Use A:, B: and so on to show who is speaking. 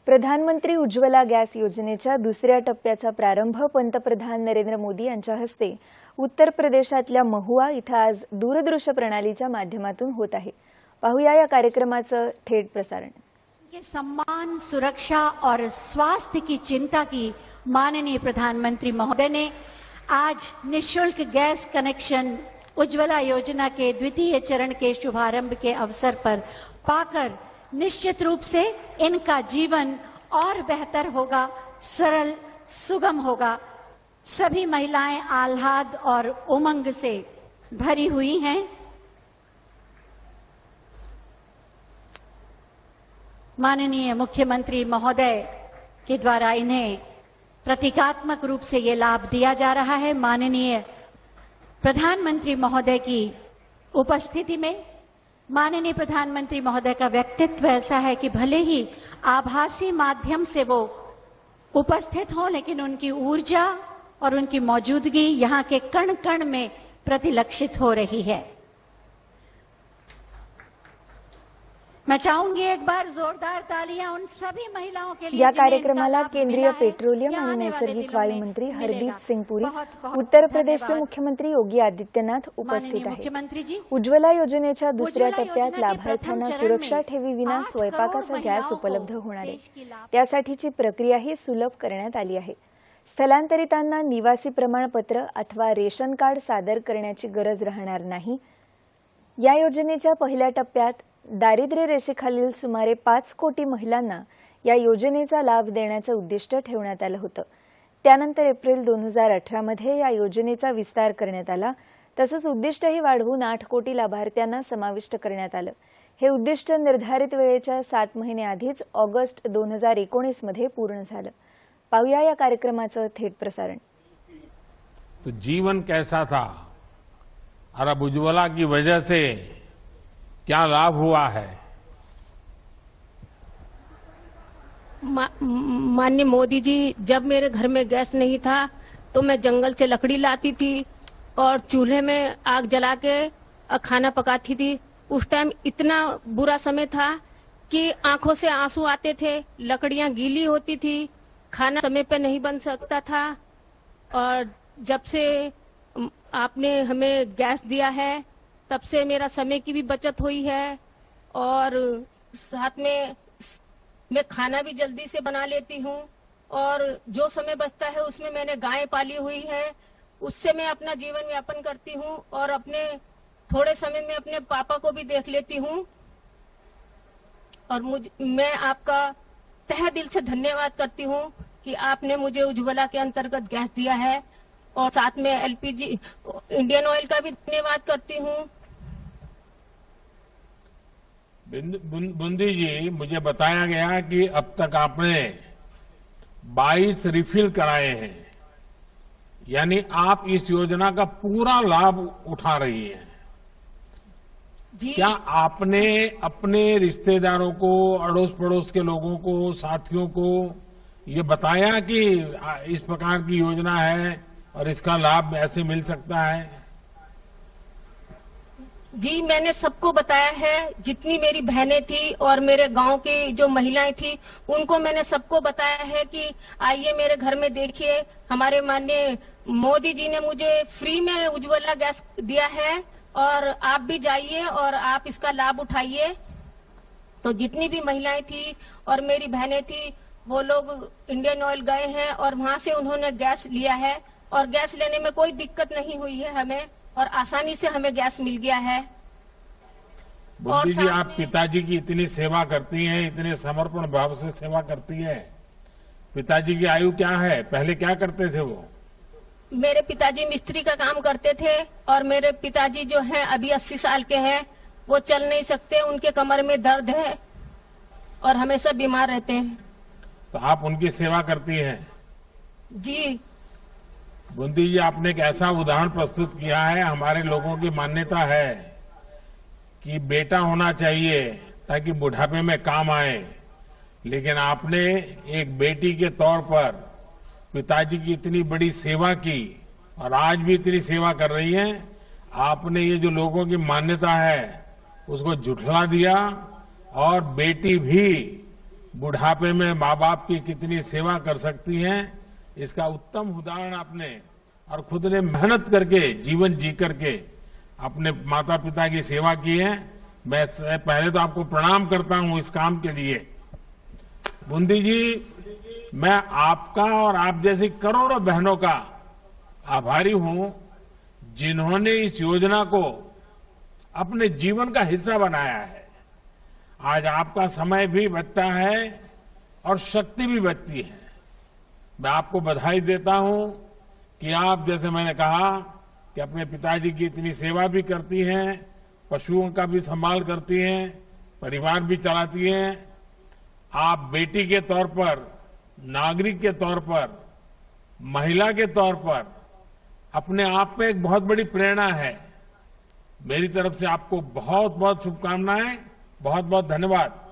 A: प्रधानमंत्री उज्ज्वला गॅस योजनेच्या दुसऱ्या टप्प्याचा प्रारंभ पंतप्रधान नरेंद्र मोदी यांच्या हस्ते उत्तर प्रदेशातल्या महुआ इथं आज दूरदृश्य प्रणालीच्या माध्यमातून होत आहे। पाहूया या कार्यक्रमाचं थेट प्रसारण।
B: के सम्मान, सुरक्षा और स्वास्थ्य की चिंता की माननीय प्रधानमंत्री महोदय ने आज निःशुल्क गैस कनेक्शन उज्ज्वला योजना के द्वितीय चरण के शुभारंभ के अवसर पर पाकर निश्चित रूप से इनका जीवन और बेहतर होगा, सरल सुगम होगा। सभी महिलाएं आह्लाद और उमंग से भरी हुई हैं। माननीय मुख्यमंत्री महोदय के द्वारा इन्हें प्रतीकात्मक रूप से ये लाभ दिया जा रहा है। माननीय प्रधानमंत्री महोदय की उपस्थिति में माननीय प्रधानमंत्री महोदय का व्यक्तित्व ऐसा है कि भले ही आभासी माध्यम से वो उपस्थित हों, लेकिन उनकी ऊर्जा और उनकी मौजूदगी यहाँ के कण कण में प्रतिलक्षित हो रही है। मैं चाहूंगी एक बार जोरदार तालियां उन सभी महिलाओं के लिए।
A: या कार्यक्रमाला केंद्रीय पेट्रोलियम आणि नैसर्गिक वायू मंत्री हरदीप सिंग पुरी, उत्तर प्रदेशचे मुख्यमंत्री योगी आदित्यनाथ उपस्थित आहेत। उज्ज्वला योजनेच्या दुसऱ्या टप्प्यात लाभार्थ्यांना सुरक्षा ठेवीविना स्वयंपाकाचा गॅस उपलब्ध होणार आहे। त्यासाठीची प्रक्रियाही सुलभ करण्यात आली आहे। स्थलांतरितांना निवासी प्रमाणपत्र अथवा रेशन कार्ड सादर करण्याची गरज राहणार नाही। या योजनेच्या पहिल्या टप्प्यात दारिद्र्य रेषेखालील सुमारे 5 कोटी महिलांना या योजनेचा लाभ देण्याचे उद्दिष्ट ठेवण्यात आले होते। त्यानंतर एप्रिल 2018 मध्ये या योजनेचा विस्तार करण्यात आला। तसंच उद्दिष्टही वाढवून 8 कोटी लाभार्थ्यांना समाविष्ट करण्यात आले। हे उद्दिष्ट निर्धारित वेळेच्या 7 महिने आधीच ऑगस्ट 2019 मध्ये पूर्ण झाले। पाहूया या कार्यक्रमाचं थेट प्रसारण।
C: तो जीवन कैसा था और अब उज्ज्वला की वजह से क्या लाभ हुआ है।
D: माननीय मोदी जी, जब मेरे घर में गैस नहीं था तो मैं जंगल से लकड़ी लाती थी और चूल्हे में आग जला के खाना पकाती थी। उस टाइम इतना बुरा समय था कि आंखों से आंसू आते थे, लकड़ियां गीली होती थी, खाना समय पे नहीं बन सकता था। और जब से आपने हमें गैस दिया है तब से मेरा समय की भी बचत हुई है और साथ में मैं खाना भी जल्दी से बना लेती हूँ। और जो समय बचता है उसमें मैंने गाय पाली हुई है, उससे मैं अपना जीवन यापन करती हूँ और अपने थोड़े समय में अपने पापा को भी देख लेती हूँ। और मैं आपका तहे दिल से धन्यवाद करती हूँ कि आपने मुझे उज्ज्वला के अंतर्गत गैस दिया है। और साथ में एलपीजी इंडियन ऑयल का भी धन्यवाद करती हूँ।
C: बुंदी जी, मुझे बताया गया कि अब तक आपने 22 रिफिल कराए हैं, यानी आप इस योजना का पूरा लाभ उठा रही हैं।
D: जी,
C: क्या आपने अपने रिश्तेदारों को, अड़ोस पड़ोस के लोगों को, साथियों को ये बताया कि इस प्रकार की योजना है और इसका लाभ ऐसे मिल सकता है?
D: जी, मैंने सबको बताया है। जितनी मेरी बहनें थी और मेरे गांव की जो महिलाएं थी उनको मैंने सबको बताया है कि आइए मेरे घर में देखिए, हमारे माननीय मोदी जी ने मुझे फ्री में उज्ज्वला गैस दिया है और आप भी जाइए और आप इसका लाभ उठाइए। तो जितनी भी महिलाएं थी और मेरी बहनें थी वो लोग इंडियन ऑयल गए हैं और वहां से उन्होंने गैस लिया है और गैस लेने में कोई दिक्कत नहीं हुई है हमें और आसानी से हमें गैस मिल गया है।
C: बुद्धि जी, आप पिताजी की इतनी सेवा करती हैं, इतने समर्पण भाव से सेवा करती हैं। पिताजी की आयु क्या है, पहले क्या करते थे वो?
D: मेरे पिताजी मिस्त्री का काम करते थे और मेरे पिताजी जो हैं अभी 80 साल के हैं, वो चल नहीं सकते, उनके कमर में दर्द है और हमेशा बीमार रहते हैं।
C: तो आप उनकी सेवा करती हैं?
D: जी।
C: बुंदी जी, आपने एक ऐसा उदाहरण प्रस्तुत किया है। हमारे लोगों की मान्यता है कि बेटा होना चाहिए ताकि बुढ़ापे में काम आए, लेकिन आपने एक बेटी के तौर पर पिताजी की इतनी बड़ी सेवा की और आज भी इतनी सेवा कर रही हैं। आपने ये जो लोगों की मान्यता है उसको झुठला दिया और बेटी भी बुढ़ापे में माँ बाप की कितनी सेवा कर सकती हैं, इसका उत्तम उदाहरण आपने और खुद ने मेहनत करके जीवन जी करके अपने माता पिता की सेवा की है। मैं पहले तो आपको प्रणाम करता हूं इस काम के लिए। बूंदी जी, मैं आपका और आप जैसी करोड़ों बहनों का आभारी हूं जिन्होंने इस योजना को अपने जीवन का हिस्सा बनाया है। आज आपका समय भी बचता है और शक्ति भी बचती है। मैं आपको बधाई देता हूं कि आप, जैसे मैंने कहा, कि अपने पिताजी की इतनी सेवा भी करती हैं, पशुओं का भी संभाल करती हैं, परिवार भी चलाती हैं। आप बेटी के तौर पर, नागरिक के तौर पर, महिला के तौर पर अपने आप में एक बहुत बड़ी प्रेरणा है। मेरी तरफ से आपको बहुत बहुत शुभकामनाएं, बहुत बहुत धन्यवाद।